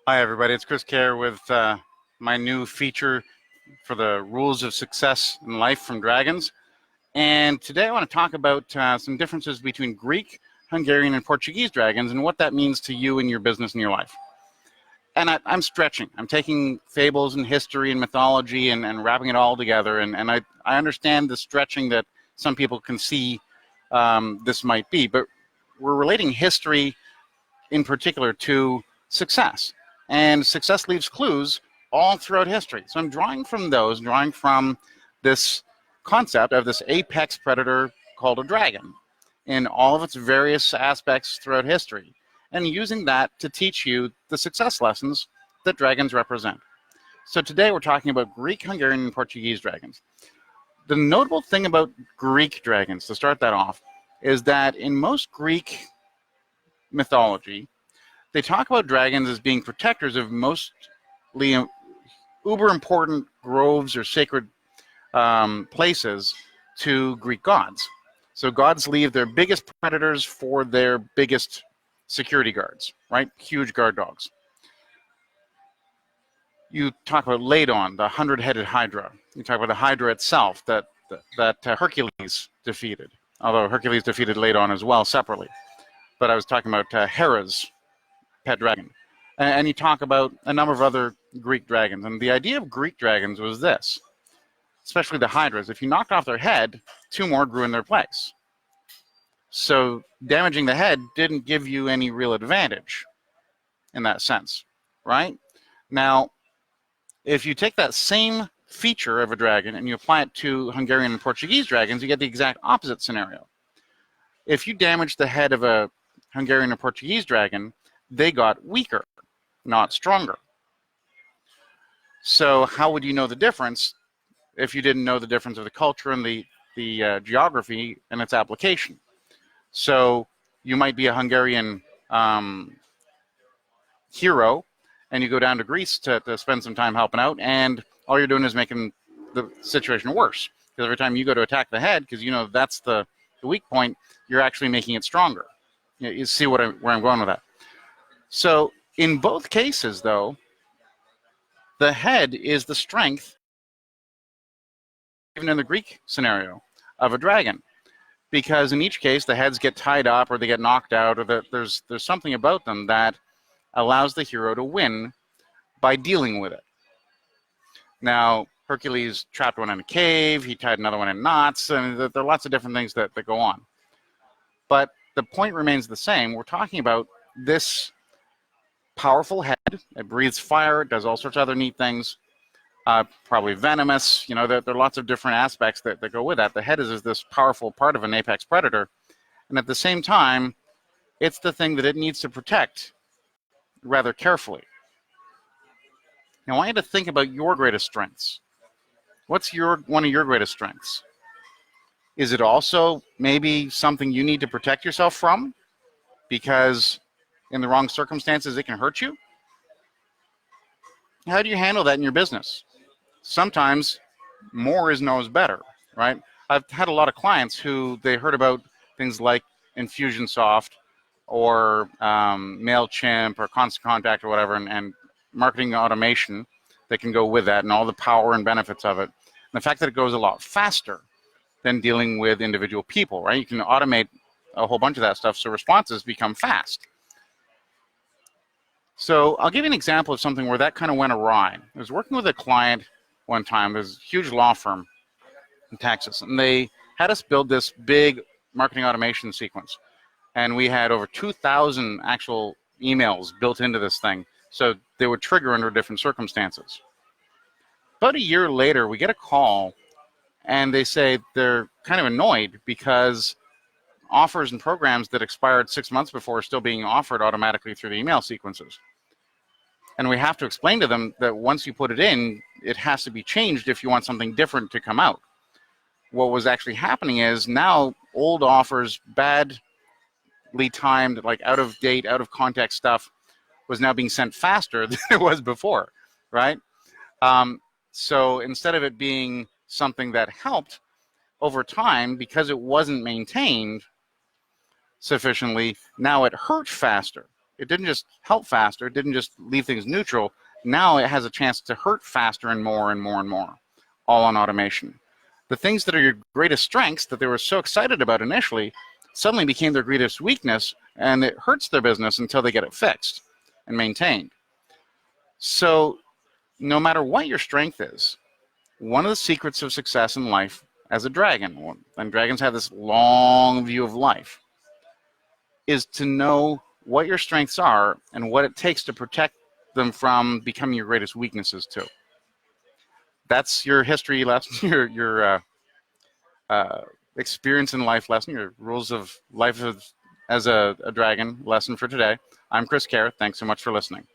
Hi, everybody. It's Chris Cayer with my new feature for the rules of success in life from dragons. And today I want to talk about some differences between Greek, Hungarian, and Portuguese dragons and what that means to you and your business and your life. And I'm stretching. I'm taking fables and history and mythology and wrapping it all together. And I understand the stretching that some people can see this might be. But we're relating history in particular to success. And success leaves clues all throughout history. So I'm drawing from this concept of this apex predator called a dragon in all of its various aspects throughout history, and using that to teach you the success lessons that dragons represent. So today we're talking about Greek, Hungarian, and Portuguese dragons. The notable thing about Greek dragons, to start that off, is that in most Greek mythology, they talk about dragons as being protectors of mostly uber important groves or sacred places to Greek gods. So gods leave their biggest predators for their biggest security guards, right? Huge guard dogs. You talk about Ladon, the 100-headed Hydra. You talk about the Hydra itself that Hercules defeated, although Hercules defeated Ladon as well separately. But I was talking about Hera's pet dragon. And you talk about a number of other Greek dragons. And the idea of Greek dragons was this, especially the Hydras. If you knocked off their head, two more grew in their place. So damaging the head didn't give you any real advantage in that sense, right? Now, if you take that same feature of a dragon and you apply it to Hungarian and Portuguese dragons, you get the exact opposite scenario. If you damage the head of a Hungarian or Portuguese dragon, they got weaker, not stronger. So how would you know the difference if you didn't know the difference of the culture and the geography and its application? So you might be a Hungarian hero, and you go down to Greece to spend some time helping out, and all you're doing is making the situation worse. Because every time you go to attack the head, because you know that's the weak point, you're actually making it stronger. You see where I'm going with that. So in both cases, though, the head is the strength, even in the Greek scenario, of a dragon. Because in each case, the heads get tied up or they get knocked out, or there's something about them that allows the hero to win by dealing with it. Now, Hercules trapped one in a cave, he tied another one in knots, and there are lots of different things that go on. But the point remains the same. We're talking about this powerful head. It breathes fire. It does all sorts of other neat things. Probably venomous. You know, there are lots of different aspects that go with that. The head is this powerful part of an apex predator. And at the same time, it's the thing that it needs to protect rather carefully. Now, I want you to think about your greatest strengths. What's one of your greatest strengths? Is it also maybe something you need to protect yourself from? Because in the wrong circumstances, it can hurt you? How do you handle that in your business? Sometimes more is known as better, right? I've had a lot of clients who they heard about things like Infusionsoft or MailChimp or Constant Contact or whatever, and marketing automation that can go with that and all the power and benefits of it. And the fact that it goes a lot faster than dealing with individual people, right? You can automate a whole bunch of that stuff so responses become fast. So I'll give you an example of something where that kind of went awry. I was working with a client one time. There's a huge law firm in Texas, and they had us build this big marketing automation sequence. And we had over 2,000 actual emails built into this thing, so they would trigger under different circumstances. About a year later, we get a call, and they say they're kind of annoyed because offers and programs that expired 6 months before are still being offered automatically through the email sequences. And we have to explain to them that once you put it in, it has to be changed if you want something different to come out. What was actually happening is now old offers, badly timed, like out of date, out of context stuff was now being sent faster than it was before, right? So instead of it being something that helped over time, because it wasn't maintained sufficiently, now it hurt faster. It didn't just help faster. It didn't just leave things neutral. Now it has a chance to hurt faster and more and more and more, all on automation. The things that are your greatest strengths that they were so excited about initially suddenly became their greatest weakness, and it hurts their business until they get it fixed and maintained. So no matter what your strength is, one of the secrets of success in life as a dragon, and dragons have this long view of life, is to know what your strengths are and what it takes to protect them from becoming your greatest weaknesses too. That's your history lesson, your experience in life lesson, your rules of life as a dragon lesson for today. I'm Chris Cayer. Thanks so much for listening.